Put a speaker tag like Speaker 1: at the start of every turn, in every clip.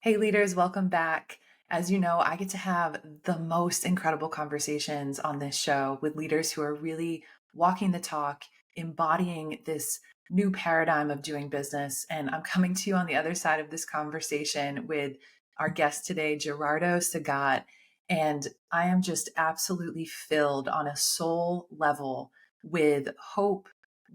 Speaker 1: Hey, leaders, welcome back. As you know, I get to have the most incredible conversations on this show with leaders who are really walking the talk, embodying this new paradigm of doing business. And I'm coming to you on the other side of this conversation with our guest today, Gerardo Segat. And I am just absolutely filled on a soul level with hope,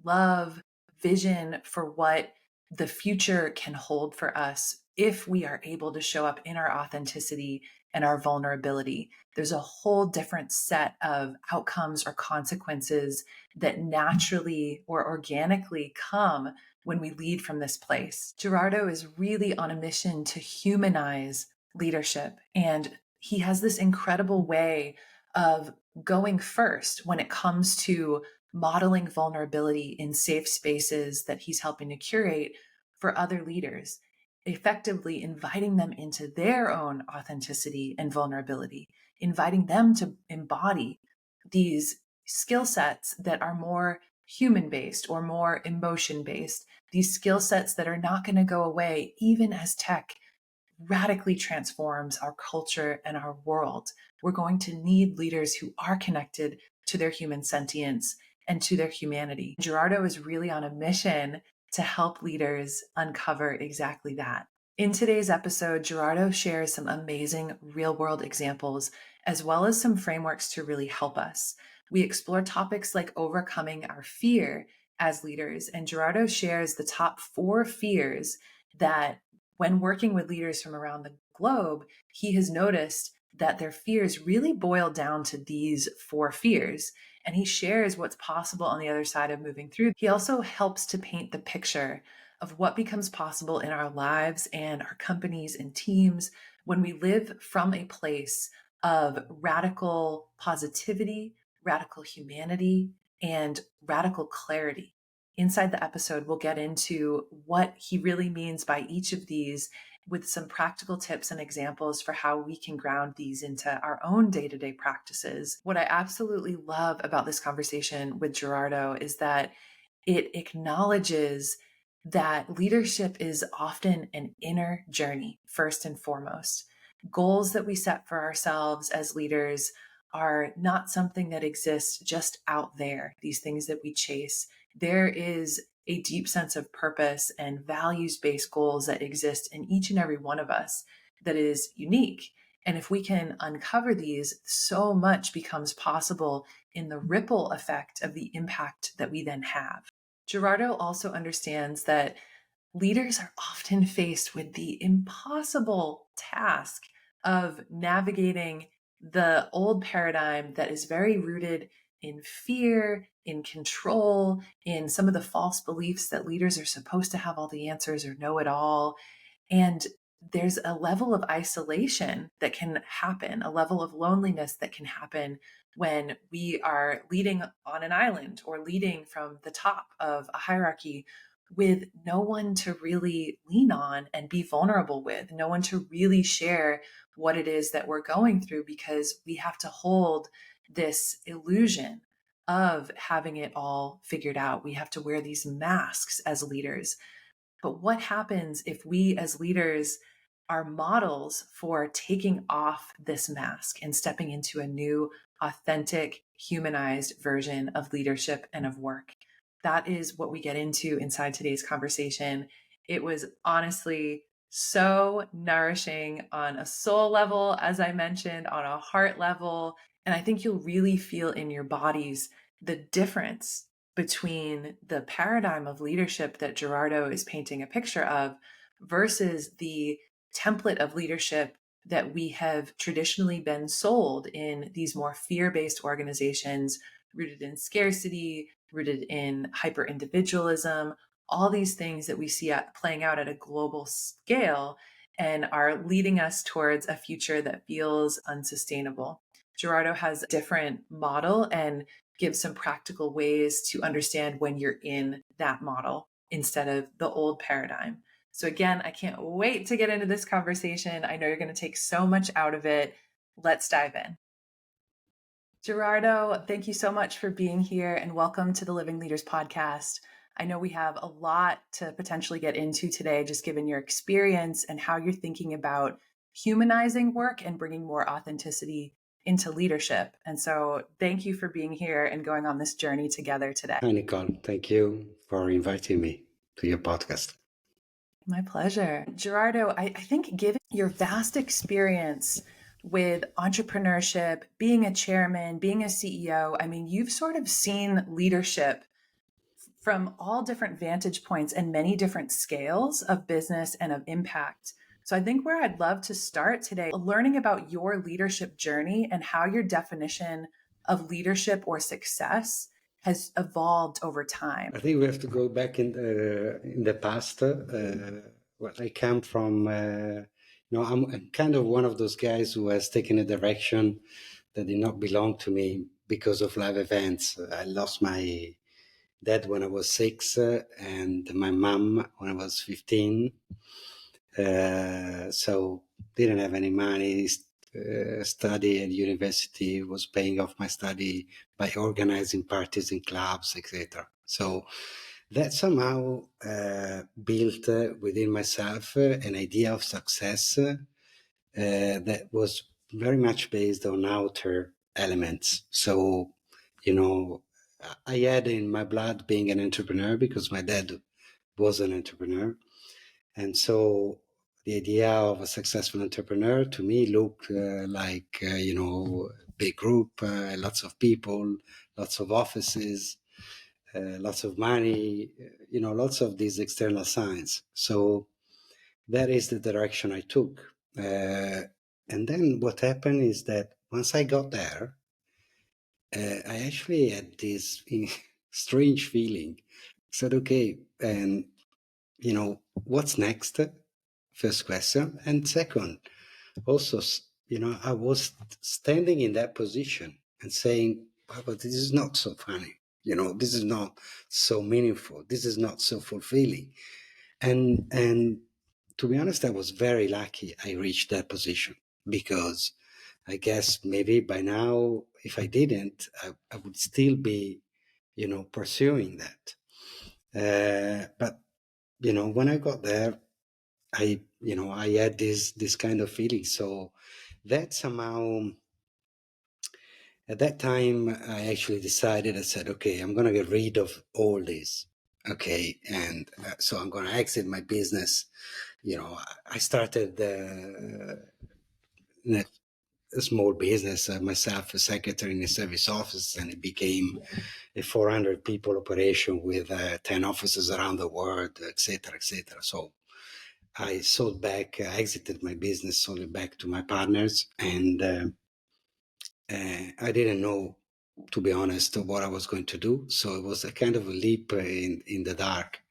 Speaker 1: love, vision for what the future can hold for us if we are able to show up in our authenticity and our vulnerability. There's a whole different set of outcomes or consequences that naturally or organically come when we lead from this place. Gerardo is really on a mission to humanize leadership, and he has this incredible way of going first when it comes to modeling vulnerability in safe spaces that he's helping to curate for other leaders, effectively inviting them into their own authenticity and vulnerability, inviting them to embody these skill sets that are more human based or more emotion based, these skill sets that are not going to go away even as tech radically transforms our culture and our world. We're going to need leaders who are connected to their human sentience and to their humanity. Gerardo is really on a mission to help leaders uncover exactly that. In today's episode, Gerardo shares some amazing real world examples, as well as some frameworks to really help us. We explore topics like overcoming our fear as leaders, and Gerardo shares the top 4 fears that when working with leaders from around the globe, he has noticed that their fears really boil down to these 4 fears. And he shares what's possible on the other side of moving through. He also helps to paint the picture of what becomes possible in our lives and our companies and teams when we live from a place of radical positivity, radical humanity, and radical clarity. Inside the episode, we'll get into what he really means by each of these with some practical tips and examples for how we can ground these into our own day-to-day practices. What I absolutely love about this conversation with Gerardo is that it acknowledges that leadership is often an inner journey, first and foremost. Goals that we set for ourselves as leaders are not something that exists just out there, these things that we chase. There is a deep sense of purpose and values-based goals that exist in each and every one of us that is unique. And if we can uncover these, so much becomes possible in the ripple effect of the impact that we then have. Gerardo also understands that leaders are often faced with the impossible task of navigating the old paradigm that is very rooted in fear, in control, in some of the false beliefs that leaders are supposed to have all the answers or know it all. And there's a level of isolation that can happen, a level of loneliness that can happen when we are leading on an island or leading from the top of a hierarchy with no one to really lean on and be vulnerable with, no one to really share what it is that we're going through, because we have to hold this illusion of having it all figured out. We have to wear these masks as leaders. But what happens if we as leaders are models for taking off this mask and stepping into a new, authentic, humanized version of leadership and of work? That is what we get into inside today's conversation. It was honestly so nourishing on a soul level, as I mentioned, on a heart level. And I think you'll really feel in your bodies the difference between the paradigm of leadership that Gerardo is painting a picture of versus the template of leadership that we have traditionally been sold in these more fear-based organizations rooted in scarcity, rooted in hyper individualism, all these things that we see playing out at a global scale and are leading us towards a future that feels unsustainable. Gerardo has a different model and gives some practical ways to understand when you're in that model instead of the old paradigm. So again, I can't wait to get into this conversation. I know you're going to take so much out of it. Let's dive in. Gerardo, thank you so much for being here and welcome to the Living Leaders podcast. I know we have a lot to potentially get into today, just given your experience and how you're thinking about humanizing work and bringing more authenticity into leadership. And so thank you for being here and going on this journey together today.
Speaker 2: Hi, Nicole. Thank you for inviting me to your podcast.
Speaker 1: My pleasure. Gerardo, I think given your vast experience with entrepreneurship, being a chairman, being a CEO, I mean, you've sort of seen leadership from all different vantage points and many different scales of business and of impact. So I think where I'd love to start today, learning about your leadership journey and how your definition of leadership or success has evolved over time.
Speaker 2: I think we have to go back in the past. Well, I come from, I'm kind of one of those guys who has taken a direction that did not belong to me because of life events. I lost my dad when I was 6 and my mom when I was 15. So didn't have any money. Study at university, was paying off my study by organizing parties in clubs, etc. So that somehow built within myself an idea of success that was very much based on outer elements. So, I had in my blood being an entrepreneur because my dad was an entrepreneur. And so the idea of a successful entrepreneur to me looked like, big group, lots of people, lots of offices, lots of money, lots of these external signs. So that is the direction I took. And then what happened is that once I got there, I actually had this strange feeling. Said, okay, and what's next? First question. And second, also, I was standing in that position and saying, "Wow, but this is not so funny. This is not so meaningful. This is not so fulfilling." And to be honest, I was very lucky I reached that position because I guess maybe by now, if I didn't, I would still be, pursuing that. But when I got there, I had this kind of feeling. So that somehow, at that time, I actually decided. I said, okay, I'm gonna get rid of all this. Okay, and so I'm gonna exit my business. I started a small business myself, a secretary in a service office, and it became a 400 people operation with 10 offices around the world, etc., etc. So I sold back, exited my business, sold it back to my partners, and I didn't know, to be honest, what I was going to do. So it was a kind of a leap in the dark,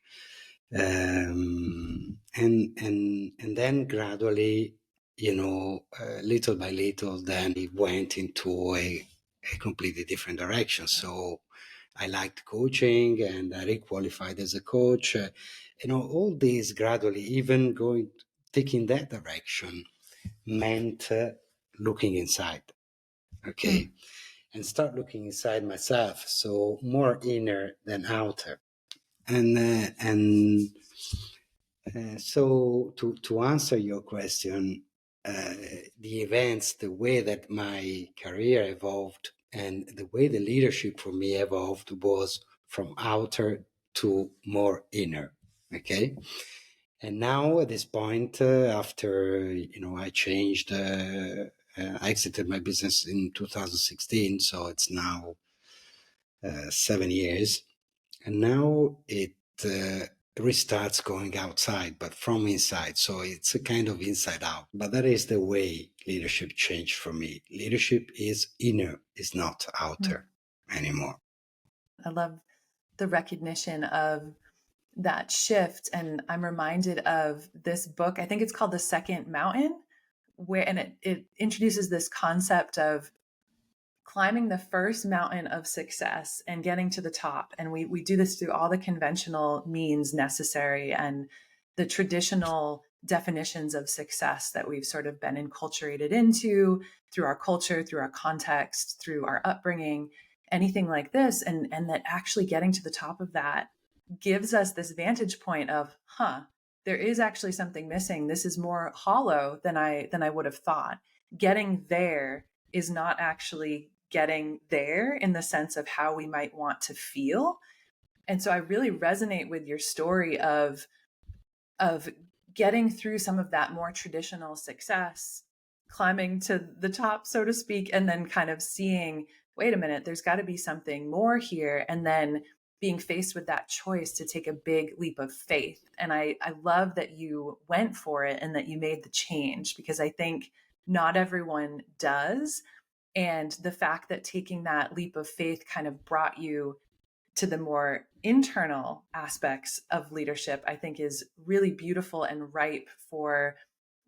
Speaker 2: and then gradually, little by little, then it went into a completely different direction. So I liked coaching, and I requalified as a coach. All these gradually, even taking that direction, meant looking inside. Okay, and start looking inside myself. So more inner than outer, and so to answer your question, the events, the way that my career evolved, and the way the leadership for me evolved was from outer to more inner. Okay. And now at this point, after, I changed, I exited my business in 2016. So it's now 7 years. And now it restarts going outside, but from inside. So it's a kind of inside out. But that is the way leadership changed for me. Leadership is inner, is not outer anymore.
Speaker 1: I love the recognition of that shift. And I'm reminded of this book. I think it's called The Second Mountain, it introduces this concept of climbing the first mountain of success and getting to the top. And we do this through all the conventional means necessary and the traditional definitions of success that we've sort of been enculturated into through our culture, through our context, through our upbringing, anything like this. And that actually getting to the top of that gives us this vantage point of, huh, there is actually something missing. This is more hollow than I would have thought. Getting there is not actually getting there in the sense of how we might want to feel. And so I really resonate with your story of getting through some of that more traditional success, climbing to the top, so to speak, and then kind of seeing, wait a minute, there's got to be something more here. And then being faced with that choice to take a big leap of faith. And I love that you went for it and that you made the change, because I think not everyone does. And the fact that taking that leap of faith kind of brought you to the more internal aspects of leadership, I think is really beautiful and ripe for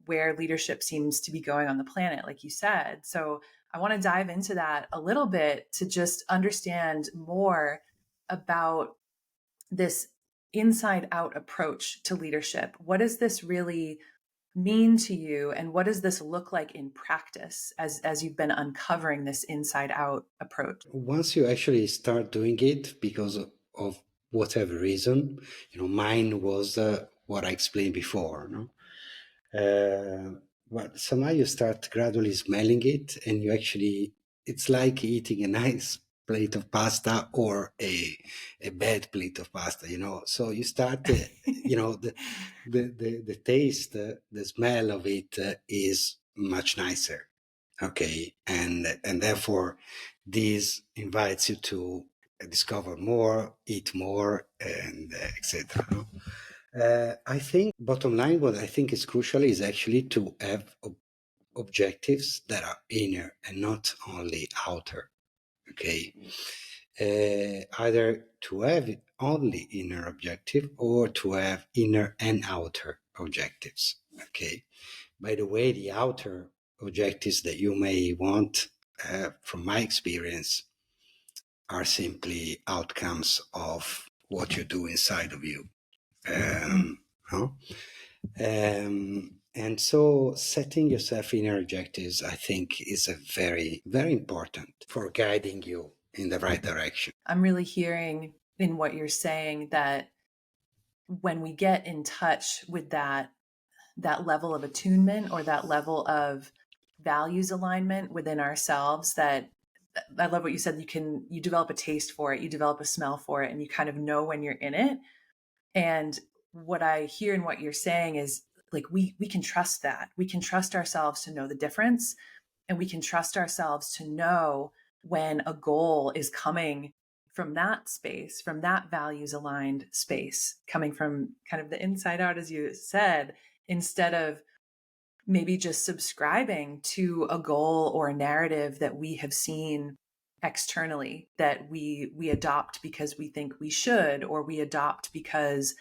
Speaker 1: where leadership seems to be going on the planet, like you said. So I want to dive into that a little bit to just understand more about this inside out approach to leadership. What does this really mean to you, and what does this look like in practice as you've been uncovering this inside out approach?
Speaker 2: Once you actually start doing it because of whatever reason, mine was what I explained before, no? But somehow you start gradually smelling it, and it's like eating a nice plate of pasta or a bad plate of pasta, So you start, the taste, the smell of it is much nicer. Okay. And therefore this invites you to discover more, eat more, and etc. No? I think bottom line, what I think is crucial is actually to have objectives that are inner and not only outer. Okay. Either to have only inner objective or to have inner and outer objectives. Okay. By the way, the outer objectives that you may want, from my experience, are simply outcomes of what you do inside of you. No? And so setting yourself inner objectives, I think, is a very, very important for guiding you in the right direction.
Speaker 1: I'm really hearing in what you're saying that when we get in touch with that level of attunement or that level of values alignment within ourselves, that I love what you said, you develop a taste for it, you develop a smell for it, and you kind of know when you're in it. And what I hear in what you're saying is, like, we can trust that. We can trust ourselves to know the difference, and we can trust ourselves to know when a goal is coming from that space, from that values aligned space, coming from kind of the inside out, as you said, instead of maybe just subscribing to a goal or a narrative that we have seen externally, that we adopt because we think we should, or we adopt because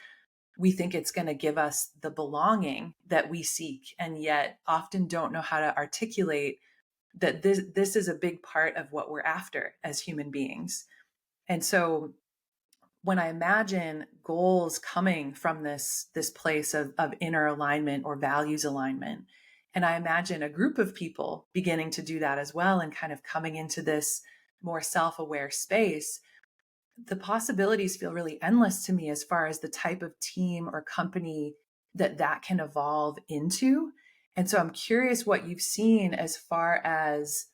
Speaker 1: we think it's going to give us the belonging that we seek, and yet often don't know how to articulate that this is a big part of what we're after as human beings. And so when I imagine goals coming from this place of inner alignment or values alignment, and I imagine a group of people beginning to do that as well, and kind of coming into this more self-aware space, the possibilities feel really endless to me as far as the type of team or company that can evolve into. And so I'm curious what you've seen as far as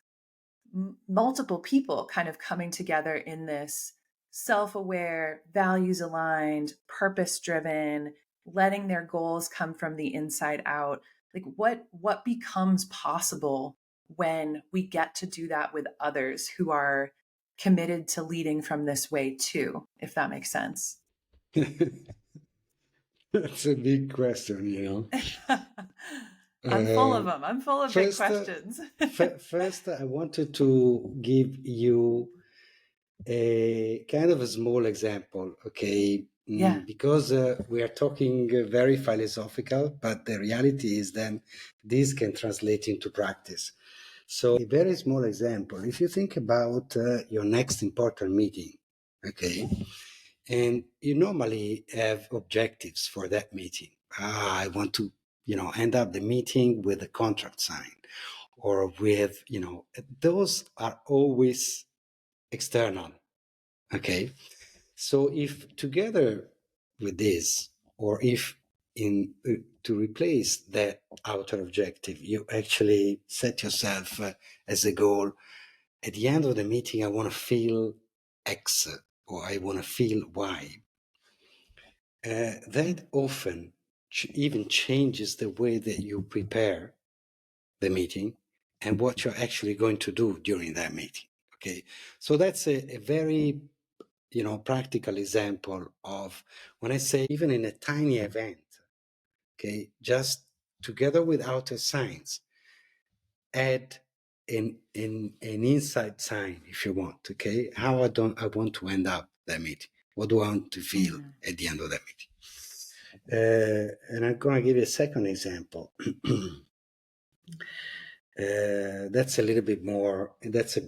Speaker 1: multiple people kind of coming together in this self-aware, values aligned, purpose driven, letting their goals come from the inside out. Like what becomes possible when we get to do that with others who are committed to leading from this way too, if that makes sense.
Speaker 2: That's a big question.
Speaker 1: I'm full of
Speaker 2: Uh,
Speaker 1: them. I'm full of big
Speaker 2: first,
Speaker 1: questions.
Speaker 2: first, I wanted to give you a kind of a small example, okay?
Speaker 1: Yeah.
Speaker 2: Because we are talking very philosophical, but the reality is then this can translate into practice. So, a very small example. If you think about your next important meeting, okay, and you normally have objectives for that meeting. I want to, end up the meeting with a contract signed, or with, those are always external. Okay. So if together with this, or if to replace that outer objective, you actually set yourself as a goal. At the end of the meeting, I want to feel X, or I want to feel Y. That often even changes the way that you prepare the meeting and what you're actually going to do during that meeting. Okay, so that's a very practical example of when I say even in a tiny event. Okay, just together with outer signs, add an inside sign if you want. Okay, how I want to end up that meeting. What do I want to feel at the end of that meeting? And I'm going to give you a second example. That's a little bit more. That's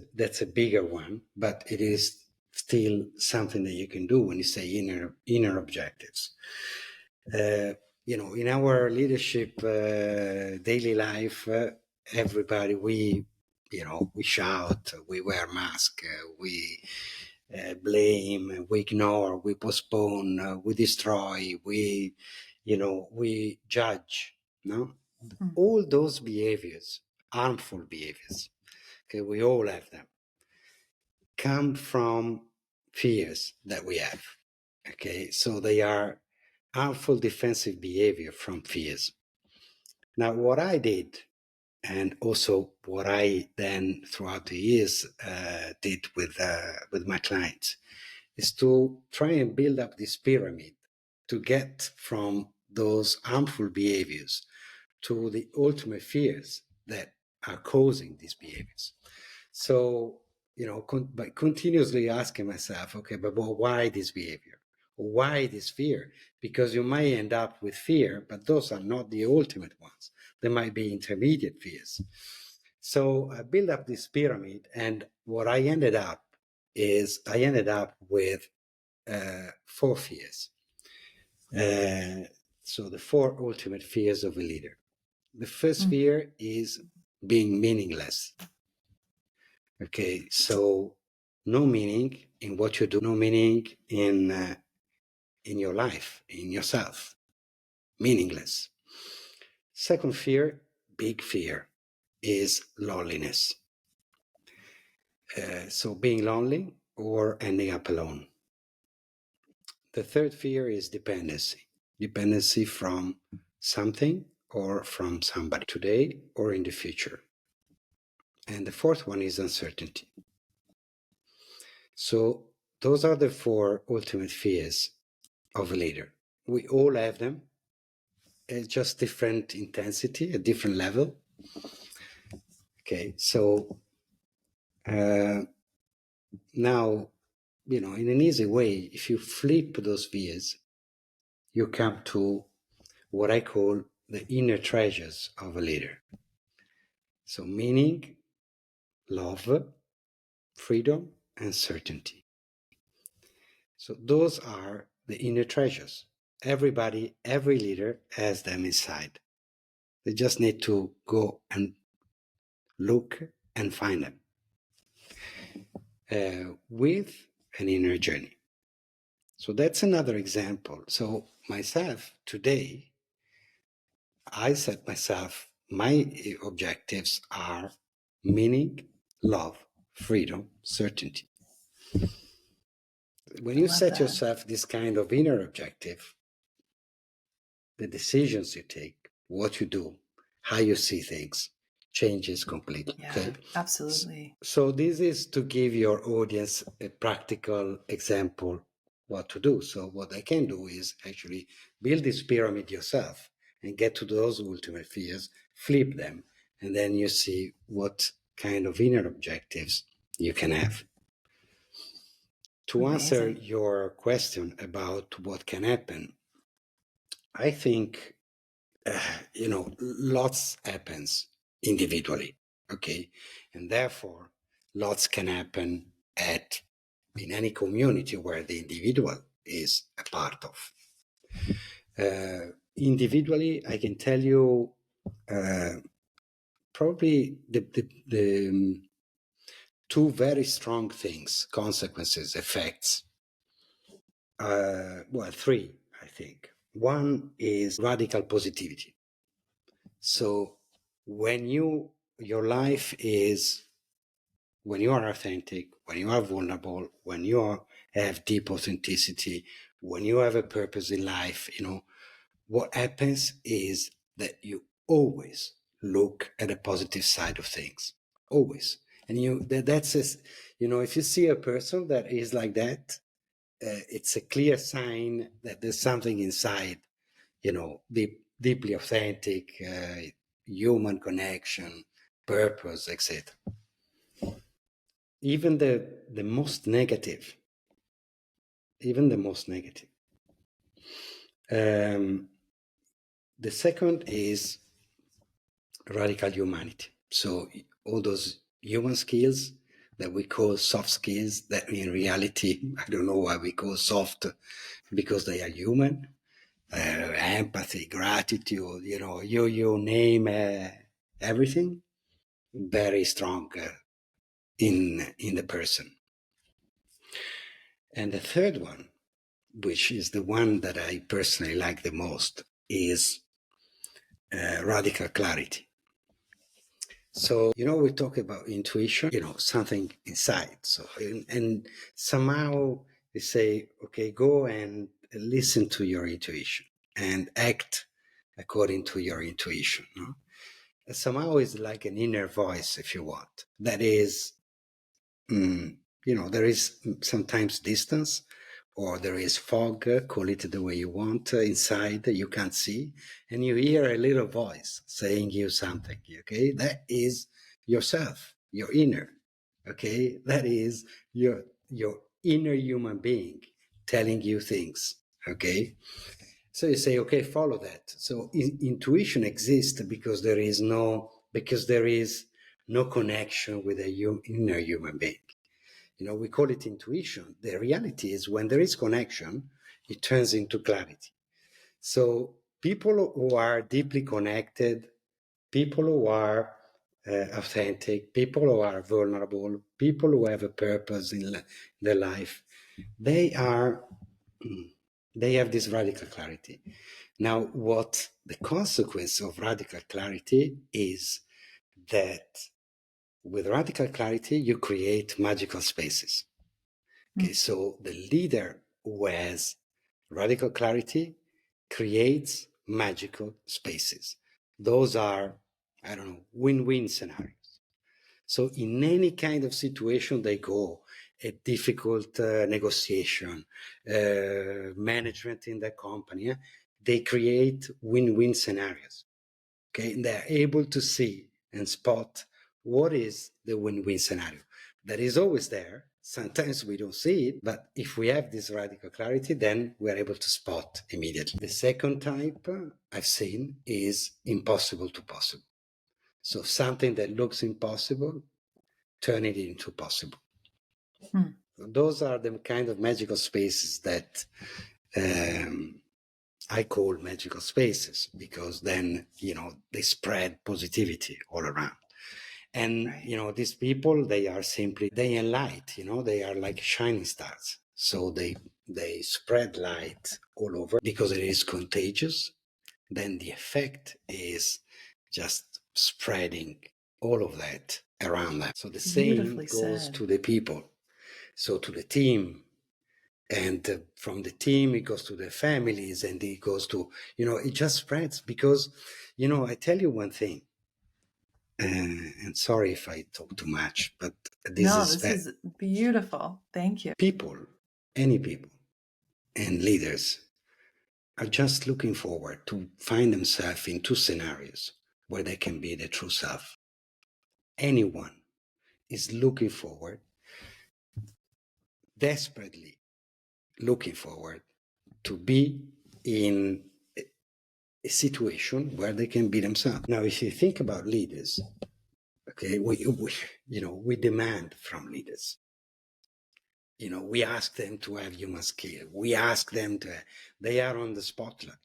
Speaker 2: a bigger one, but it is still something that you can do when you say inner objectives. In our leadership daily life, everybody we shout, we wear masks, we blame, we ignore, we postpone, we destroy, we judge. No, all those behaviors, harmful behaviors. Okay, we all have them. Come from fears that we have. Okay, so they are harmful defensive behavior from fears. Now, what I did, and also what I then throughout the years did with my clients, is to try and build up this pyramid to get from those harmful behaviors to the ultimate fears that are causing these behaviors. So, by continuously asking myself, okay, but why this behavior? Why this fear? Because you might end up with fear, but those are not the ultimate ones. There might be intermediate fears. So I built up this pyramid, and what I ended up with 4 fears. So the 4 ultimate fears of a leader. The first fear is being meaningless. Okay, so no meaning in what you do, no meaning in your life, in yourself, meaningless. Second fear, big fear, is loneliness. So being lonely or ending up alone. The third fear is dependency from something or from somebody today or in the future. And the fourth one is uncertainty. So those are the 4 ultimate fears of a leader. We all have them. It's just different intensity, a different level. Okay, so now, in an easy way, if you flip those fears, you come to what I call the inner treasures of a leader. So meaning, love, freedom, and certainty. So those are the inner treasures. Every leader has them inside. They just need to go and look and find them with an inner journey. So that's another example. So myself today, I set myself, my objectives are meaning, love, freedom, certainty. When
Speaker 1: I
Speaker 2: you
Speaker 1: love
Speaker 2: set
Speaker 1: that.
Speaker 2: yourself this kind of inner objective, the decisions you take, what you do, how you see things changes completely.
Speaker 1: Yeah,
Speaker 2: Okay.
Speaker 1: absolutely.
Speaker 2: So this is to give your audience a practical example what to do. So what they can do is actually build this pyramid yourself and get to those ultimate fears, flip them, and then you see what kind of inner objectives you can have. To answer
Speaker 1: Amazing.
Speaker 2: your question about what can happen, I think lots happens individually, okay, and therefore lots can happen in any community where the individual is a part of. Individually, I can tell you probably the 2 very strong things, consequences, effects. 3, I think. One is radical positivity. So when your life is, when you are authentic, when you are vulnerable, when have deep authenticity, when you have a purpose in life, what happens is that you always look at the positive side of things, always. And if you see a person that is like that, it's a clear sign that there's something inside, deeply authentic, human connection, purpose, etc. Even the most negative, even the most negative. The second is radical humanity. So all those human skills that we call soft skills, that in reality, I don't know why we call soft, because they are human. Empathy, gratitude, you name everything, very strong in the person. And the third one, which is the one that I personally like the most, is radical clarity. So, we talk about intuition, something inside. So, and somehow they say, okay, go and listen to your intuition and act according to your intuition. No? Somehow it's like an inner voice, if you want. That is, there is sometimes distance, or there is fog, call it the way you want, inside you can't see, and you hear a little voice saying you something, okay? That is yourself, your inner, okay? That is your inner human being telling you things, okay? So you say, okay, follow that. So intuition exists because there is no connection with a inner human being. We call it intuition. The reality is when there is connection, it turns into clarity. So people who are deeply connected, people who are authentic, people who are vulnerable, people who have a purpose in their life, they have this radical clarity. Now, what the consequence of radical clarity is that with radical clarity, you create magical spaces. Okay, so the leader who has radical clarity creates magical spaces. Those are, I don't know, win-win scenarios. So in any kind of situation they go, a difficult negotiation, management in the company, they create win-win scenarios. Okay, and they're able to see and spot what is the win-win scenario. That is always there. Sometimes we don't see it, but if we have this radical clarity, then we're able to spot immediately. The second type I've seen is impossible to possible. So something that looks impossible, turn it into possible. Those are the kind of magical spaces that I call magical spaces, because then, they spread positivity all around. And, right. These people, they are simply, they enlight, they are like shining stars. So they spread light all over because it is contagious. Then the effect is just spreading all of that around them. So the same goes to the people. So to the team, and from the team, it goes to the families, and it goes to, it just spreads because, I tell you one thing, and sorry if I talk too much, but this
Speaker 1: is beautiful. Thank you.
Speaker 2: Any people and leaders are just looking forward to find themselves in two scenarios where they can be their true self. Anyone is looking forward, desperately looking forward to be in a situation where they can be themselves. Now, if you think about leaders, okay, we demand from leaders. We ask them to have human skill. We ask them they are on the spotlight.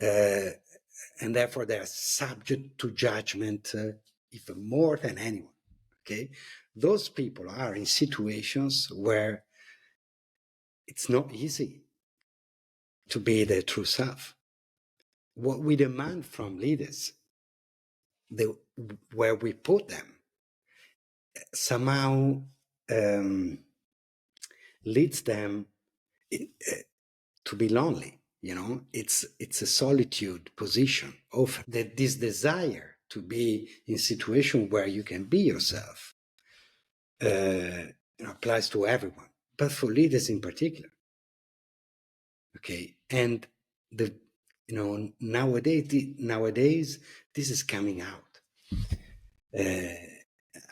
Speaker 2: And therefore they are subject to judgment even more than anyone, okay? Those people are in situations where it's not easy. to be their true self. What we demand from leaders, where we put them, somehow leads them to be lonely. It's a solitude position of that. This desire to be in a situation where you can be yourself applies to everyone, but for leaders in particular. Okay, and nowadays this is coming out.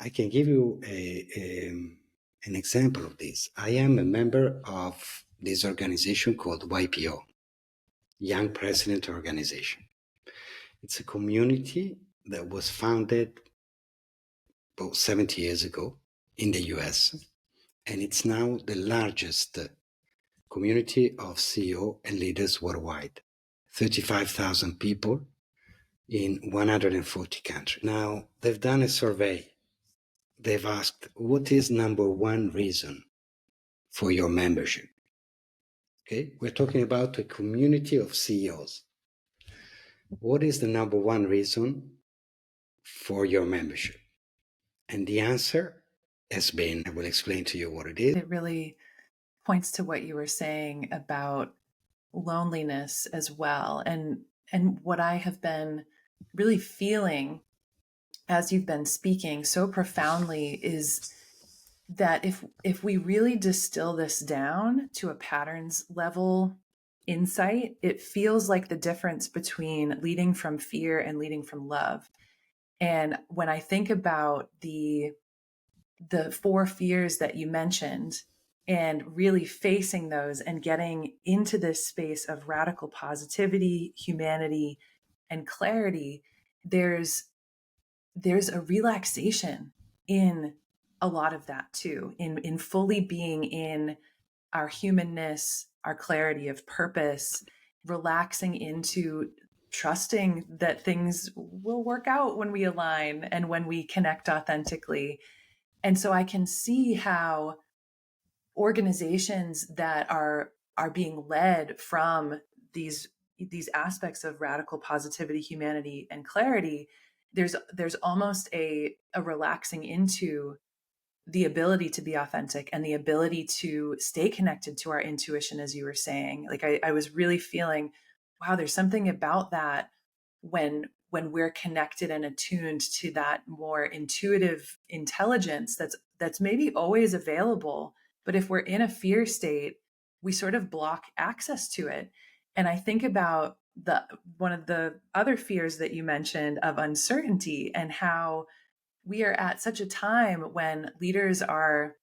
Speaker 2: I can give you an example of this. I am a member of this organization called YPO, Young President Organization. It's a community that was founded about 70 years ago in the US, and it's now the largest community of CEO and leaders worldwide. 35,000 people in 140 countries. Now, they've done a survey. They've asked, what is number one reason for your membership? Okay, we're talking about a community of CEOs. What is the number one reason for your membership? And the answer has been, I will explain to you what it is.
Speaker 1: It really points to what you were saying about loneliness as well. And what I have been really feeling as you've been speaking so profoundly is that if we really distill this down to a patterns level insight, it feels like the difference between leading from fear and leading from love. And when I think about the four fears that you mentioned and really facing those and getting into this space of radical positivity, humanity, and clarity, there's a relaxation in a lot of that too, in fully being in our humanness, our clarity of purpose, relaxing into trusting that things will work out when we align and when we connect authentically. And so I can see how organizations that are being led from these aspects of radical positivity, humanity, and clarity, there's almost a relaxing into the ability to be authentic and the ability to stay connected to our intuition, as you were saying. Like I was really feeling, wow, there's something about that when we're connected and attuned to that more intuitive intelligence that's maybe always available. But if we're in a fear state, we sort of block access to it. And I think about one of the other fears that you mentioned of uncertainty and how we are at such a time when leaders are,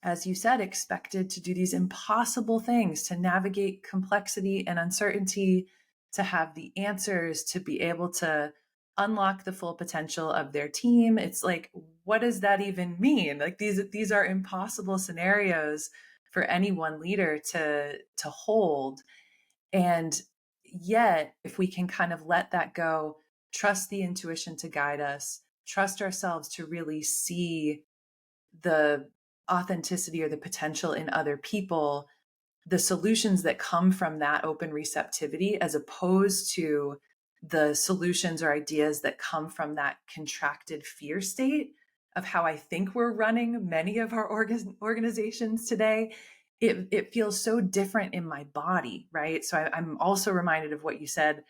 Speaker 1: as you said, expected to do these impossible things, to navigate complexity and uncertainty, to have the answers, to be able to unlock the full potential of their team. It's like, what does that even mean? Like these are impossible scenarios for any one leader to hold. And yet, if we can kind of let that go, trust the intuition to guide us, trust ourselves to really see the authenticity or the potential in other people, the solutions that come from that open receptivity, as opposed to the solutions or ideas that come from that contracted fear state of how I think we're running many of our organizations today. It feels so different in my body, right? So I'm also reminded of what you said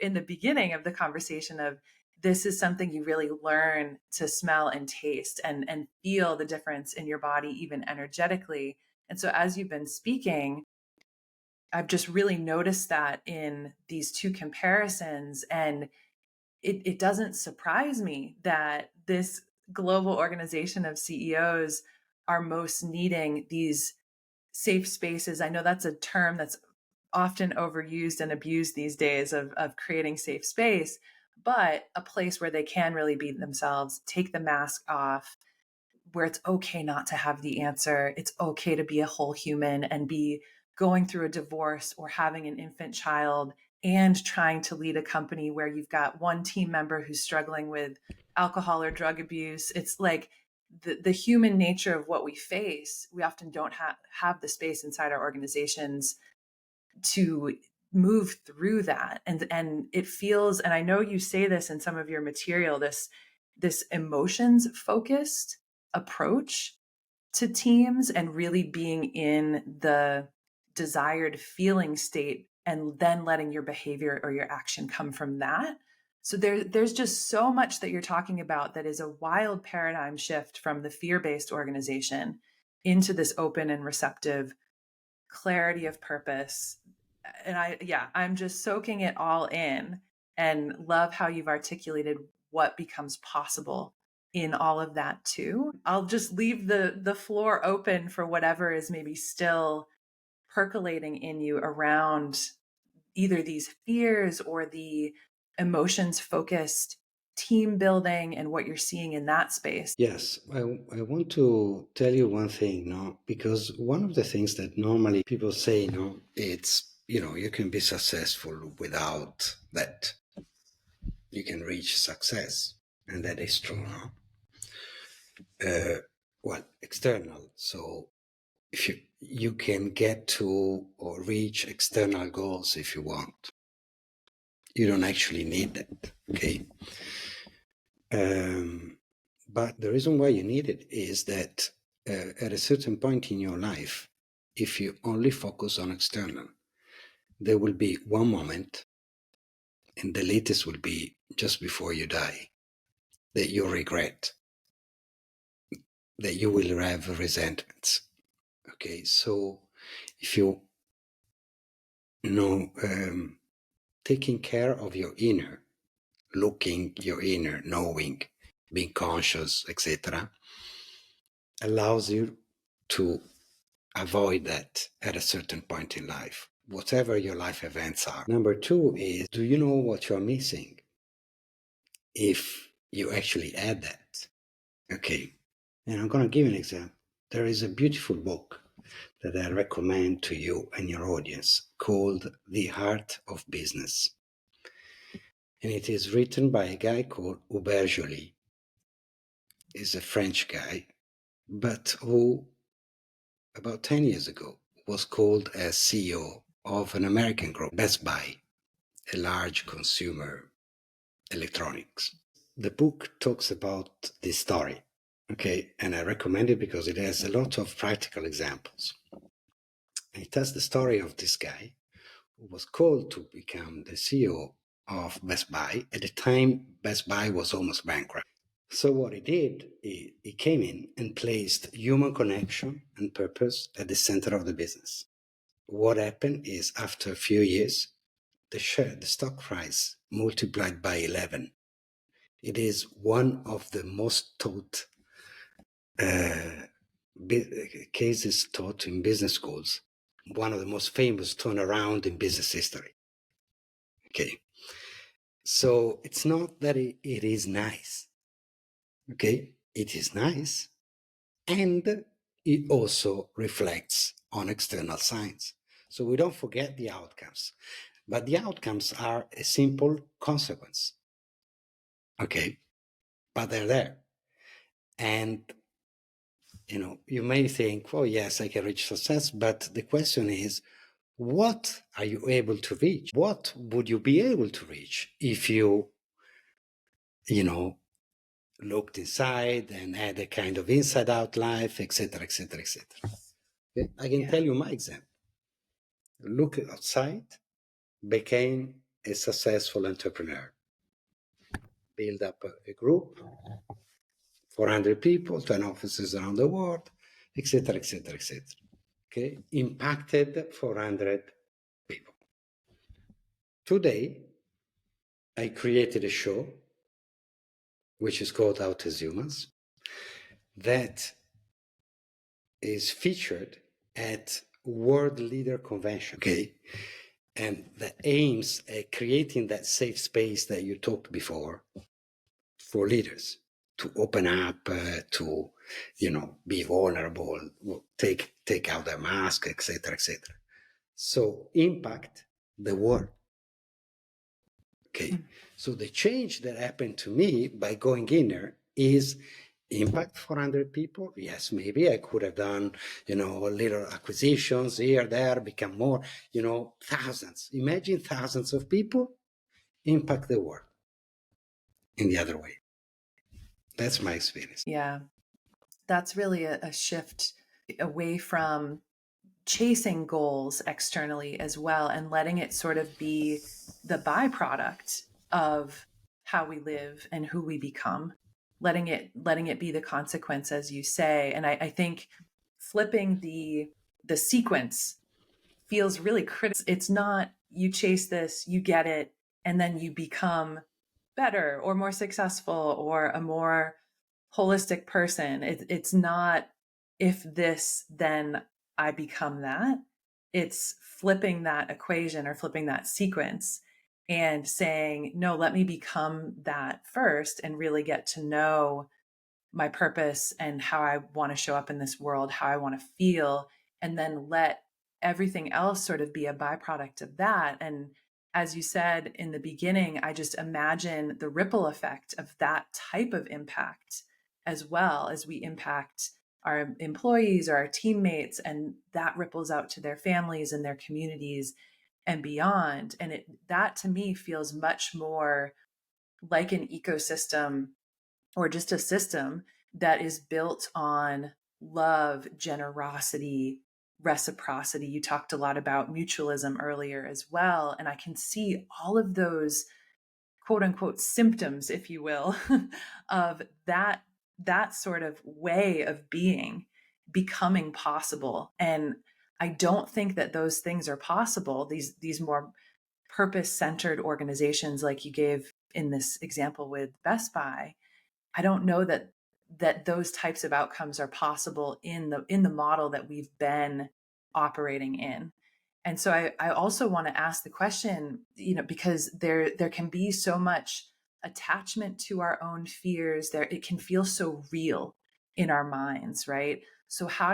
Speaker 1: in the beginning of the conversation of this is something you really learn to smell and taste and feel the difference in your body, even energetically. And so as you've been speaking, I've just really noticed that in these two comparisons. And it doesn't surprise me that this global organization of CEOs are most needing these safe spaces. I know that's a term that's often overused and abused these days of creating safe space, but a place where they can really be themselves, take the mask off, where it's okay not to have the answer. It's okay to be a whole human and be going through a divorce or having an infant child and trying to lead a company where you've got one team member who's struggling with alcohol or drug abuse. It's like the human nature of what we face. We often don't have the space inside our organizations to move through that. And it feels, and I know you say this in some of your material, this emotions focused approach to teams and really being in the desired feeling state and then letting your behavior or your action come from that. So there's just so much that you're talking about that is a wild paradigm shift from the fear-based organization into this open and receptive clarity of purpose. And I'm just soaking it all in and love how you've articulated what becomes possible in all of that too. I'll just leave the floor open for whatever is maybe still percolating in you around either these fears or the emotions focused team building and what you're seeing in that space.
Speaker 2: Yes, I want to tell you one thing, no, because one of the things that normally people say, no, it's, you can be successful without that. You can reach success, and that is true, no? Well, external. So if you can get to or reach external goals if you want. You don't actually need that, okay? But the reason why you need it is that at a certain point in your life, if you only focus on external, there will be one moment, and the latest will be just before you die, that you regret, that you will have resentments. Okay, so if you know, taking care of your inner, looking your inner, knowing, being conscious, etc., allows you to avoid that at a certain point in life, whatever your life events are. Number two is, do you know what you're missing if you actually add that? Okay, and I'm going to give you an example. There is a beautiful book that I recommend to you and your audience called The Art of Business. And it is written by a guy called Hubert Joly. He's a French guy, but who about 10 years ago was called as CEO of an American group, Best Buy, a large consumer electronics. The book talks about this story, okay, and I recommend it because it has a lot of practical examples. And it tells the story of this guy who was called to become the CEO of Best Buy. At the time, Best Buy was almost bankrupt. So what he did, he came in and placed human connection and purpose at the center of the business. What happened is, after a few years, the stock price multiplied by 11. It is one of the most taught cases taught in business schools, one of the most famous turnaround in business history. Okay, so it's not that it is nice. Okay, it is nice, and it also reflects on external signs. So we don't forget the outcomes, but the outcomes are a simple consequence. Okay, but they're there. And, you may think, oh, yes, I can reach success. But the question is, what are you able to reach? What would you be able to reach if you looked inside and had a kind of inside out life, etc., etc., etc. Okay? I can tell you my example. Look outside, became a successful entrepreneur, build up a group, 400 people, 10 offices around the world, etc., etc., etc. Okay, impacted 400 people. Today, I created a show which is called Out as Humans that is featured at World Leader Convention. Okay, and that aims at creating that safe space that you talked before for leaders to open up, to be vulnerable, take out their mask, etc., etc. So impact the world. Okay, so the change that happened to me by going inner is impact 400 people? Yes, maybe I could have done, little acquisitions here, there, become more, thousands. Imagine thousands of people impact the world in the other way. That's my experience.
Speaker 1: Yeah, that's really a shift away from chasing goals externally as well and letting it sort of be the byproduct of how we live and who we become, letting it be the consequence, as you say. And I think flipping the sequence feels really critical. It's not you chase this, you get it, and then you become better or more successful or a more holistic person. It's not if this, then I become that. It's flipping that equation or flipping that sequence and saying, no, let me become that first and really get to know my purpose and how I want to show up in this world, how I want to feel, and then let everything else sort of be a byproduct of that. And as you said in the beginning, I just imagine the ripple effect of that type of impact as well as we impact our employees or our teammates, and that ripples out to their families and their communities and beyond. And that to me feels much more like an ecosystem or just a system that is built on love, generosity, reciprocity. You talked a lot about mutualism earlier as well. And I can see all of those quote unquote symptoms, if you will, of that sort of way of being becoming possible. And I don't think that those things are possible. These more purpose-centered organizations like you gave in this example with Best Buy, I don't know that those types of outcomes are possible in the model that we've been operating in. And so I also want to ask the question, because there can be so much attachment to our own fears. There it can feel so real in our minds, right? So how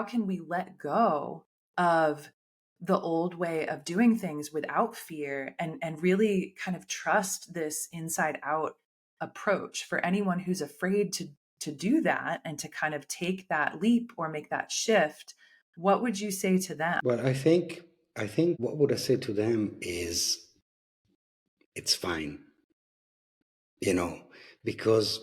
Speaker 1: can we let go of the old way of doing things without fear and really kind of trust this inside out approach for anyone who's afraid to do that and to kind of take that leap or make that shift? What would you say to them?
Speaker 2: Well, I think what would I say to them is it's fine, because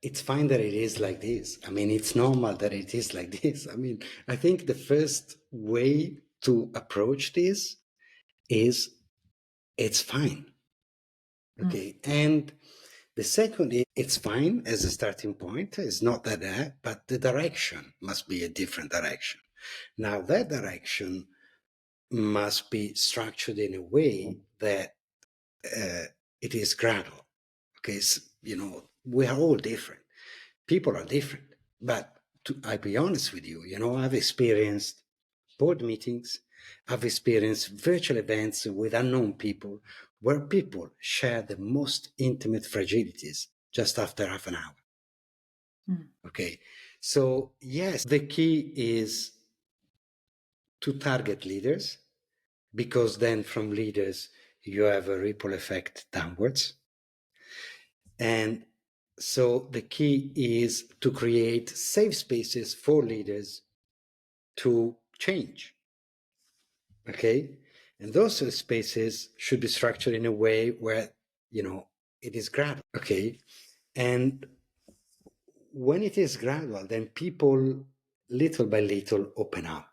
Speaker 2: it's fine that it is like this. I mean, it's normal that it is like this. I mean, I think the first way to approach this is it's fine.
Speaker 1: Mm,
Speaker 2: Okay. And the second is it's fine as a starting point. It's not that, but the direction must be a different direction. Now, that direction must be structured in a way that it is gradual. Okay. So, we are all different. People are different. But I'll be honest with you, I've experienced board meetings, I've experienced virtual events with unknown people where people share the most intimate fragilities just after half an hour.
Speaker 1: mm,
Speaker 2: Okay. So, yes, the key is to target leaders, because then from leaders, you have a ripple effect downwards. And so the key is to create safe spaces for leaders to change. Okay. And those spaces should be structured in a way where, it is gradual. Okay. And when it is gradual, then people little by little open up.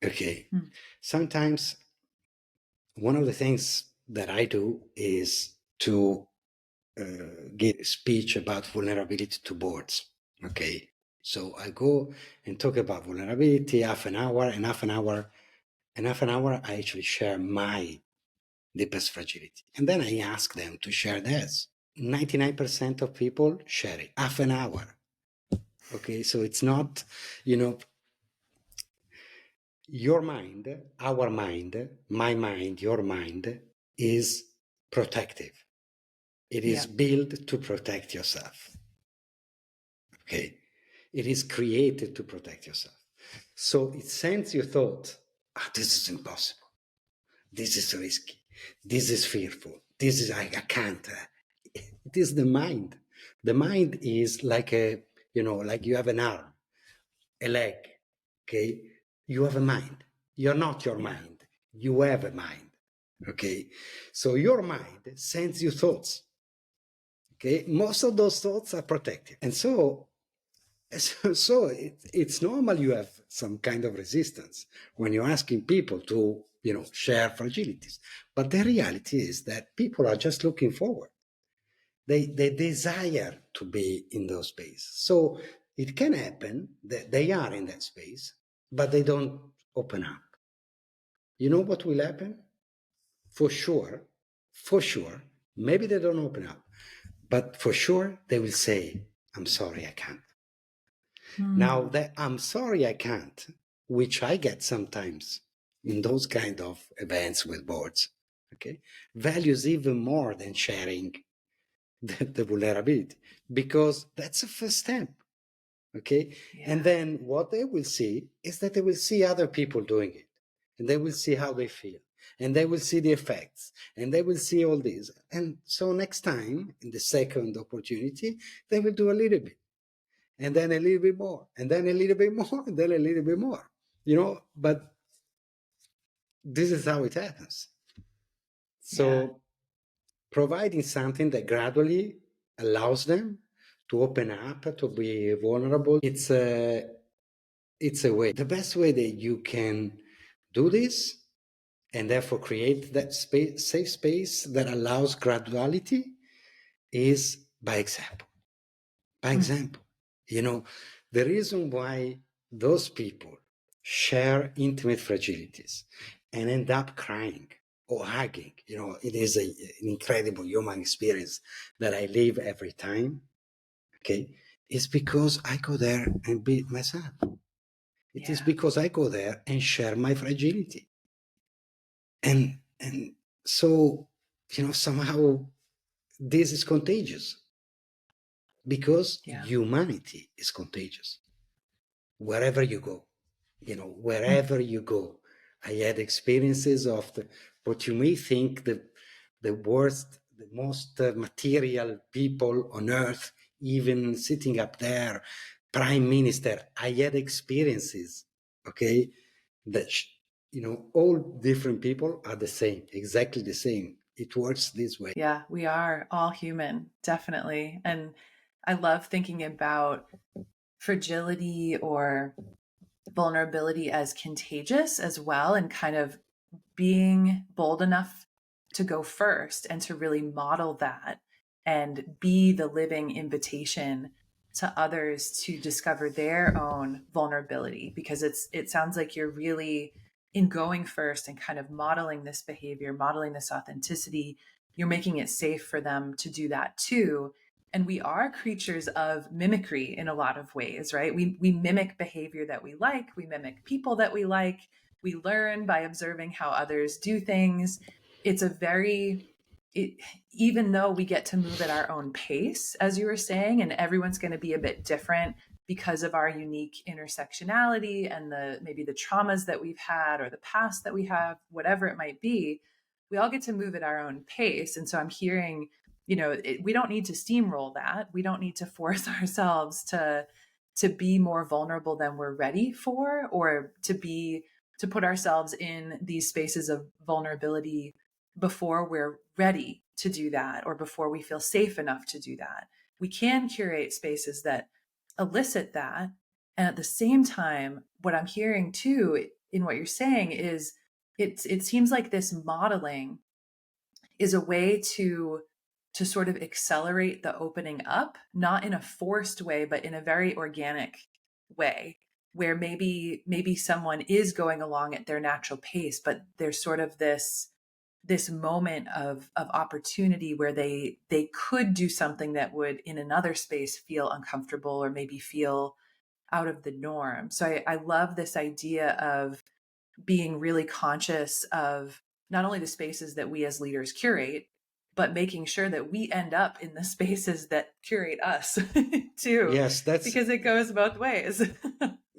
Speaker 2: Okay.
Speaker 1: mm,
Speaker 2: Sometimes one of the things that I do is to give a speech about vulnerability to boards. Okay. So I go and talk about vulnerability, half an hour, and half an hour, I actually share my deepest fragility. And then I ask them to share theirs. 99% of people share it. Half an hour. Okay. So it's not, your mind, our mind, my mind, your mind is protective. It is
Speaker 1: yeah.
Speaker 2: built to protect yourself. Okay. It is created to protect yourself. So it sends your thought, this is impossible. This is risky. This is fearful. I can't. It is the mind The mind is like like you have an arm, a leg, okay? You have a mind. You're not your
Speaker 1: Yeah.
Speaker 2: mind. You have a mind, okay? So your mind sends you thoughts, okay? Most of those thoughts are protective. And so it's normal you have some kind of resistance when you're asking people to, share fragilities. But the reality is that people are just looking forward. They desire to be in those spaces. So it can happen that they are in that space, but they don't open up. You know what will happen? For sure, maybe they don't open up, but for sure they will say, I'm sorry, I can't. Now
Speaker 1: Hmm.
Speaker 2: that I'm sorry, I can't, which I get sometimes in those kind of events with boards, okay, values even more than sharing the vulnerability, because that's the first step. Okay. And
Speaker 1: Yeah.
Speaker 2: then what they will see is that they will see other people doing it, and they will see how they feel, and they will see the effects, and they will see all this. And so next time, in the second opportunity, they will do a little bit, and then a little bit more, and then a little bit more, and then a little bit more, but this is how it happens.
Speaker 1: Yeah.
Speaker 2: So providing something that gradually allows them to open up, to be vulnerable, it's a way. The best way that you can do this, and therefore create that space, safe space that allows graduality, is by example. By
Speaker 1: Mm.
Speaker 2: example, the reason why those people share intimate fragilities and end up crying or hugging, it is an incredible human experience that I live every time. Okay, is because I go there and be myself. It is
Speaker 1: Yeah.
Speaker 2: because I go there and share my fragility. And so, somehow this is contagious, because
Speaker 1: Yeah.
Speaker 2: humanity is contagious. Wherever you go,
Speaker 1: Mm.
Speaker 2: wherever you go, I had experiences of what you may think the worst, the most material people on earth, even sitting up there, prime minister. I had experiences, okay, that all different people are the same, exactly the same. It works this way.
Speaker 1: Yeah. We are all human, definitely. And I love thinking about fragility or vulnerability as contagious as well, and kind of being bold enough to go first and to really model that and be the living invitation to others to discover their own vulnerability, because it sounds like you're really, in going first and kind of modeling this behavior, modeling this authenticity, you're making it safe for them to do that too. And we are creatures of mimicry in a lot of ways, right? We mimic behavior that we like, we mimic people that we like, we learn by observing how others do things. It's a very, it, even though we get to move at our own pace, as you were saying, and everyone's going to be a bit different because of our unique intersectionality and the maybe the traumas that we've had or the past that we have, whatever it might be, we all get to move at our own pace. And so I'm hearing, we don't need to steamroll that. We don't need to force ourselves to be more vulnerable than we're ready for, or to put ourselves in these spaces of vulnerability before we're ready to do that, or before we feel safe enough to do that. We can curate spaces that elicit that. And at the same time, what I'm hearing too in what you're saying is it seems like this modeling is a way to sort of accelerate the opening up, not in a forced way, but in a very organic way, where maybe someone is going along at their natural pace, but there's sort of this moment of opportunity where they could do something that would in another space feel uncomfortable or maybe feel out of the norm. So I love this idea of being really conscious of not only the spaces that we as leaders curate, but making sure that we end up in the spaces that curate us too,
Speaker 2: Yes, that's
Speaker 1: because it goes both ways.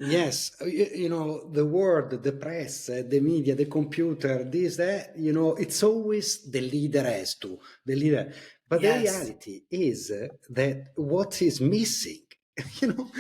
Speaker 2: Yes, the world, the press, the media, the computer, this, that, it's always the leader has to, the leader. But the
Speaker 1: Yes.
Speaker 2: reality is that what is missing, you know,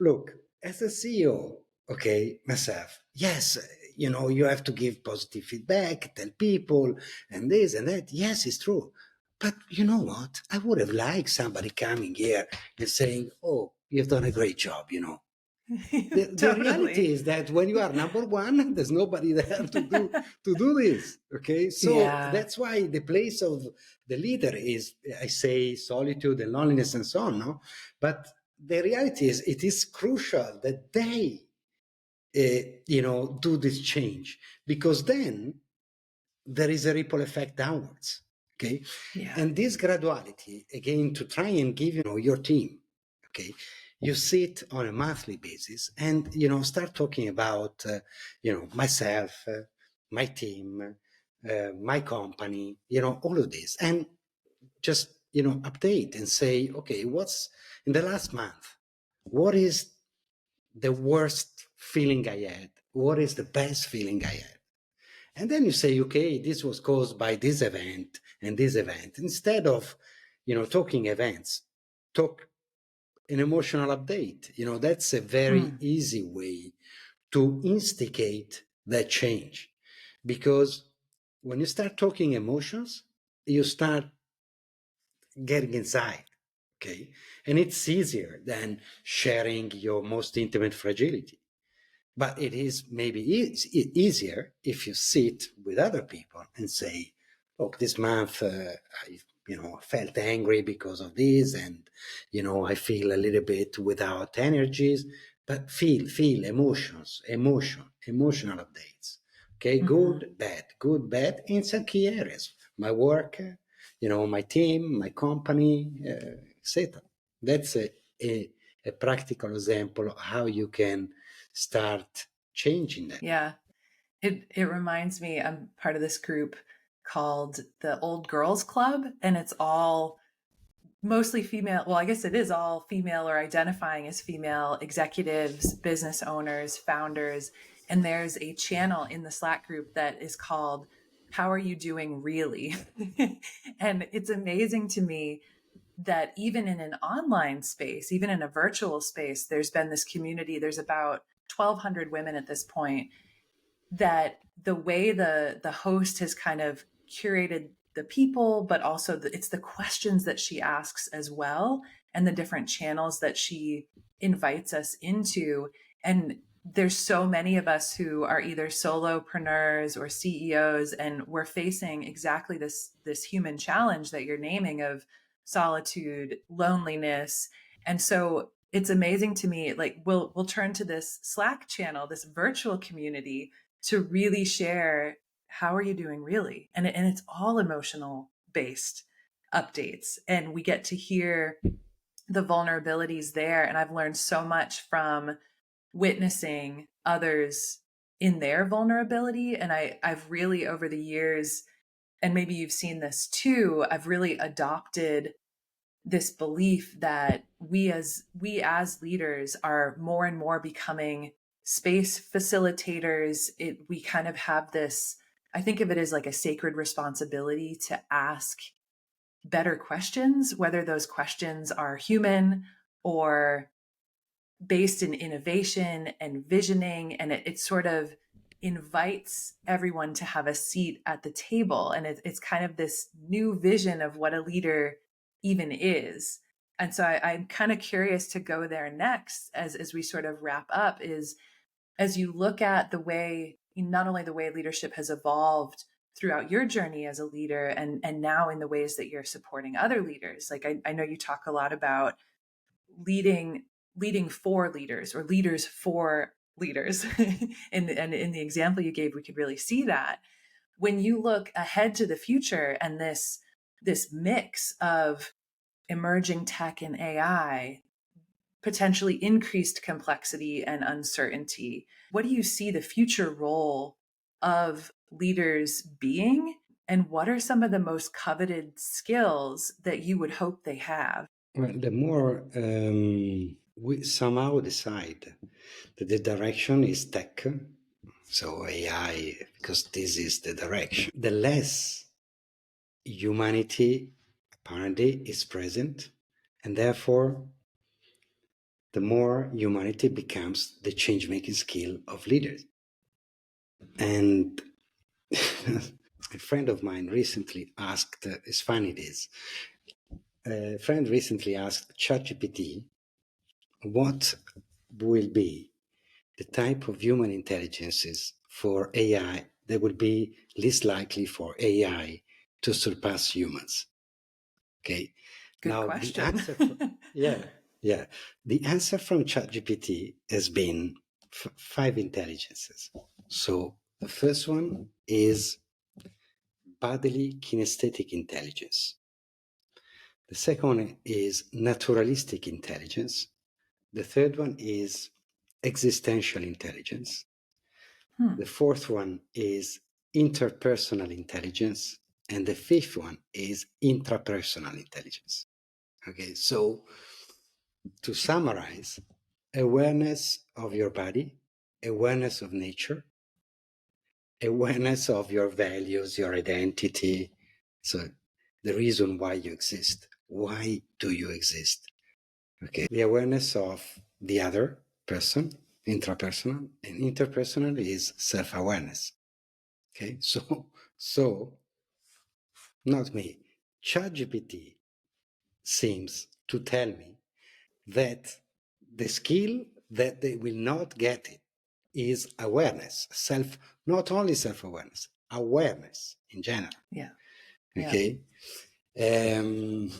Speaker 2: look, as a CEO, okay, myself, yes, you have to give positive feedback, tell people, and this and that. Yes, it's true. But you know what? I would have liked somebody coming here and saying, oh, you've done a great job. The reality
Speaker 1: Totally.
Speaker 2: is that when you are number one, there's nobody there to do this. Okay, so
Speaker 1: Yeah.
Speaker 2: that's why the place of the leader is, I say, solitude and loneliness and so on. No, but the reality is, it is crucial that they, do this change, because then there is a ripple effect downwards. Okay,
Speaker 1: Yeah.
Speaker 2: and this graduality, again, to try and give your team, okay, you sit on a monthly basis and start talking about myself, my team, my company, all of this, and just update and say, okay, what's in the last month, what is the worst feeling I had, what is the best feeling I had. And then you say, okay, this was caused by this event and this event. Instead of, talking events, talk an emotional update. That's a very
Speaker 1: Mm.
Speaker 2: easy way to instigate that change. Because when you start talking emotions, you start getting inside. Okay. And it's easier than sharing your most intimate fragility. But it is maybe easier if you sit with other people and say, look, this month I felt angry because of this, and I feel a little bit without energies. But feel emotional updates. Okay,
Speaker 1: Hmm.
Speaker 2: good, bad in some key areas. My work, my team, my company, etc. That's a practical example of how you can start changing that.
Speaker 1: Yeah. It reminds me, I'm part of this group called the Old Girls Club, and it's all mostly female. Well, I guess it is all female or identifying as female executives, business owners, founders. And there's a channel in the Slack group that is called How Are You Doing Really? And it's amazing to me that even in an online space, even in a virtual space, there's been this community. There's about 1,200 women at this point, that the way the host has kind of curated the people, but also it's the questions that she asks as well, and the different channels that she invites us into. And there's so many of us who are either solopreneurs or CEOs, and we're facing exactly this human challenge that you're naming of solitude, loneliness. And so it's amazing to me, like we'll turn to this Slack channel, this virtual community, to really share how are you doing really, and it's all emotional based updates, and we get to hear the vulnerabilities there. And I've learned so much from witnessing others in their vulnerability. And I've really, over the years, and maybe you've seen this too, I've really adopted this belief that we as leaders are more and more becoming space facilitators. We kind of have this, I think of it as like a sacred responsibility to ask better questions, whether those questions are human or based in innovation and visioning. And it sort of invites everyone to have a seat at the table. And it's kind of this new vision of what a leader even is. And so I'm kind of curious to go there next as we sort of wrap up, is as you look at the way, not only the way leadership has evolved throughout your journey as a leader, and now in the ways that you're supporting other leaders. Like I know you talk a lot about leading leading for leaders, or leaders for leaders. And in the example you gave, we could really see that. When you look ahead to the future and this mix of emerging tech and AI, potentially increased complexity and uncertainty, what do you see the future role of leaders being? And what are some of the most coveted skills that you would hope they have?
Speaker 2: Well, the more we somehow decide that the direction is tech, so AI, because this is the direction, the less humanity apparently is present, and therefore the more humanity becomes the change-making skill of leaders. And a friend of mine recently asked, it's funny this, a friend recently asked ChatGPT what will be the type of human intelligences for AI that would be least likely for AI to surpass humans. Okay.
Speaker 1: Good
Speaker 2: Now the
Speaker 1: question.
Speaker 2: answer, yeah, the answer from ChatGPT has been five intelligences. So the first one is bodily kinesthetic intelligence. The second one is naturalistic intelligence. The third one is existential intelligence.
Speaker 1: Hmm.
Speaker 2: The fourth one is interpersonal intelligence. And the fifth one is intrapersonal intelligence. Okay, so to summarize, awareness of your body, awareness of nature, awareness of your values, your identity. So the reason why you exist. Why do you exist? Okay. The awareness of the other person, intrapersonal, and interpersonal is self-awareness. Okay. So not me. ChatGPT seems to tell me that the skill that they will not get it is awareness, not only self-awareness, awareness in general.
Speaker 1: Yeah. Yeah.
Speaker 2: Okay. Um,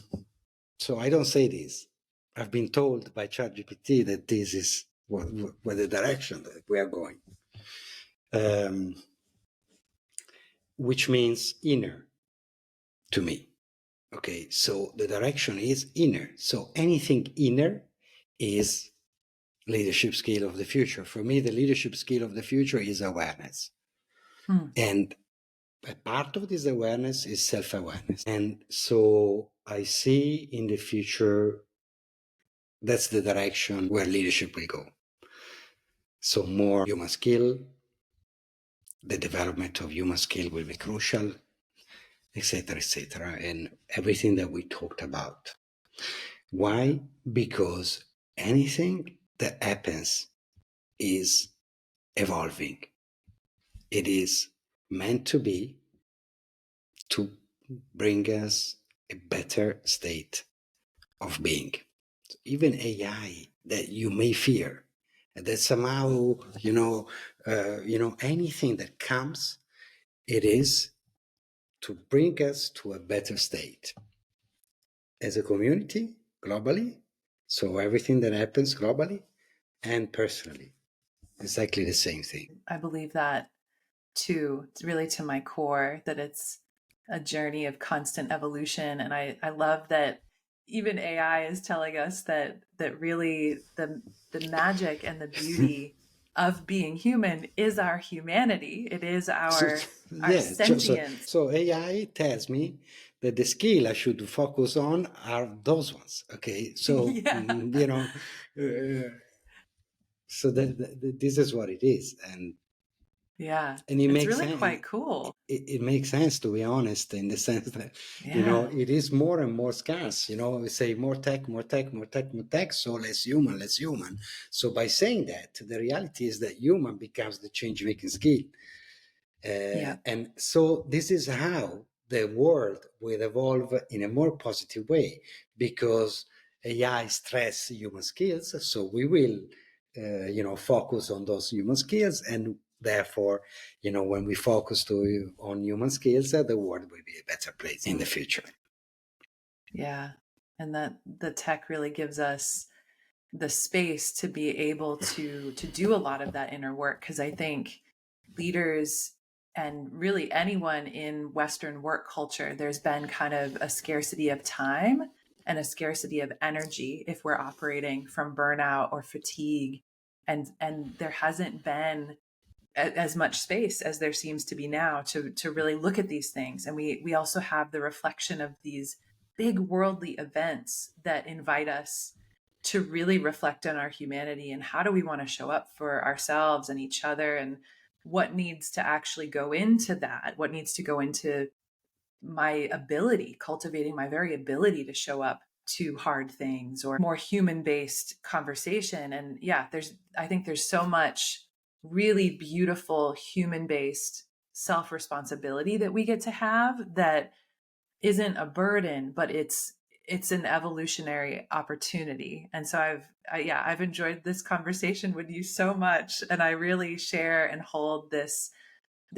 Speaker 2: so I don't say this. I've been told by ChatGPT that this is what the direction that we are going, which means inner to me. Okay, so the direction is inner. So anything inner is leadership skill of the future. For me, the leadership skill of the future is awareness.
Speaker 1: Hmm.
Speaker 2: And a part of this awareness is self-awareness. And so I see in the future that's the direction where leadership will go. So more human skill, the development of human skill will be crucial, etc., and everything that we talked about. Why? Because anything that happens is evolving. It is meant to be to bring us a better state of being. Even AI that you may fear, that somehow, anything that comes, it is to bring us to a better state as a community, globally. So everything that happens globally and personally, exactly the same thing.
Speaker 1: I believe that too. It's really to my core that it's a journey of constant evolution. And I love that even AI is telling us that really the magic and the beauty of being human is our humanity. It is
Speaker 2: So,
Speaker 1: our
Speaker 2: yeah,
Speaker 1: sentience.
Speaker 2: so AI tells me that the skill I should focus on are those ones. Okay, so
Speaker 1: Yeah.
Speaker 2: uh, so this is what it is,
Speaker 1: Yeah.
Speaker 2: and it
Speaker 1: It's
Speaker 2: makes
Speaker 1: really
Speaker 2: sense.
Speaker 1: quite cool.
Speaker 2: It makes sense, to be honest, in the sense that
Speaker 1: Yeah.
Speaker 2: it is more and more scarce. We say more tech, more tech, more tech, more tech, so less human, less human. So by saying that, the reality is that human becomes the change making skill.
Speaker 1: Yeah.
Speaker 2: And so this is how the world will evolve in a more positive way, because AI stress human skills. So we will, focus on those human skills, and therefore, when we focus on human skills, the world will be a better place in the future.
Speaker 1: Yeah. And that the tech really gives us the space to be able to do a lot of that inner work, because I think leaders and really anyone in Western work culture, there's been kind of a scarcity of time and a scarcity of energy if we're operating from burnout or fatigue, and there hasn't been as much space as there seems to be now to really look at these things. And we also have the reflection of these big worldly events that invite us to really reflect on our humanity and how do we want to show up for ourselves and each other, and what needs to actually go into that, what needs to go into my ability, cultivating my very ability to show up to hard things or more human based conversation. And yeah, I think there's so much really beautiful human based self responsibility that we get to have that isn't a burden, but it's an evolutionary opportunity. And so yeah, I've enjoyed this conversation with you so much, and I really share and hold this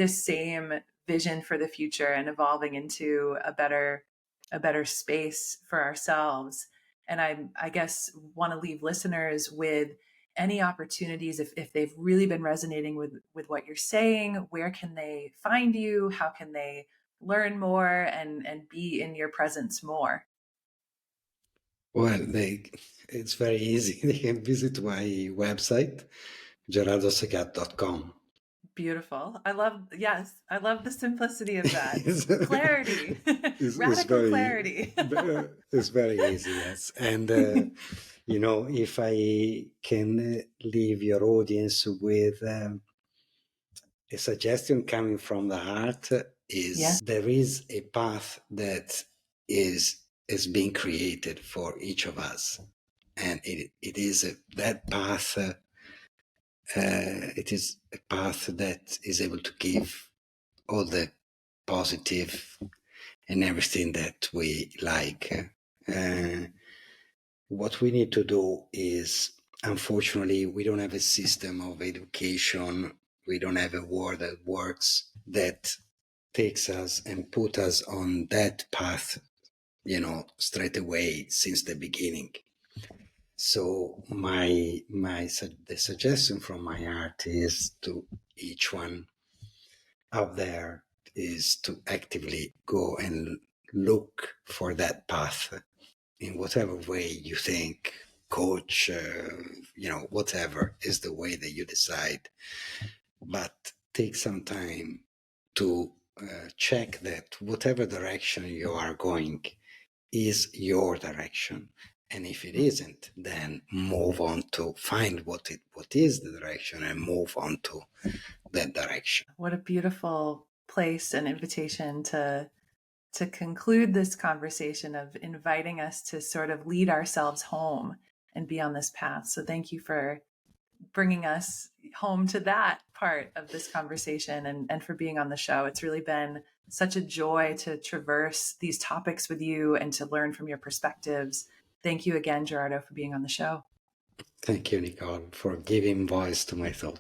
Speaker 1: same vision for the future and evolving into a better space for ourselves. And I guess want to leave listeners with any opportunities, if they've really been resonating with what you're saying, where can they find you, how can they learn more and be in your presence more?
Speaker 2: Well, it's very easy. They can visit my website, gerardosegat.com.
Speaker 1: Beautiful. Yes, I love the simplicity of that.
Speaker 2: it's,
Speaker 1: Clarity.
Speaker 2: it's
Speaker 1: Radical
Speaker 2: very
Speaker 1: clarity.
Speaker 2: it's very easy, yes. And if I can leave your audience with a suggestion coming from the heart,
Speaker 1: Yeah.
Speaker 2: is there is a path that is being created for each of us, and it is that path. It is a path that is able to give all the positive and everything that we like. Uh, what we need to do is, unfortunately, we don't have a system of education. We don't have a word that works, that takes us and put us on that path, straight away since the beginning. So the suggestion from my heart is to each one out there is to actively go and look for that path in whatever way you think, coach, whatever is the way that you decide. But take some time to check that whatever direction you are going is your direction. And if it isn't, then move on to find what is the direction and move on to that direction.
Speaker 1: What a beautiful place and invitation to conclude this conversation of inviting us to sort of lead ourselves home and be on this path. So thank you for bringing us home to that part of this conversation, and for being on the show. It's really been such a joy to traverse these topics with you and to learn from your perspectives. Thank you again, Gerardo, for being on the show.
Speaker 2: Thank you, Nicole, for giving voice to my thoughts.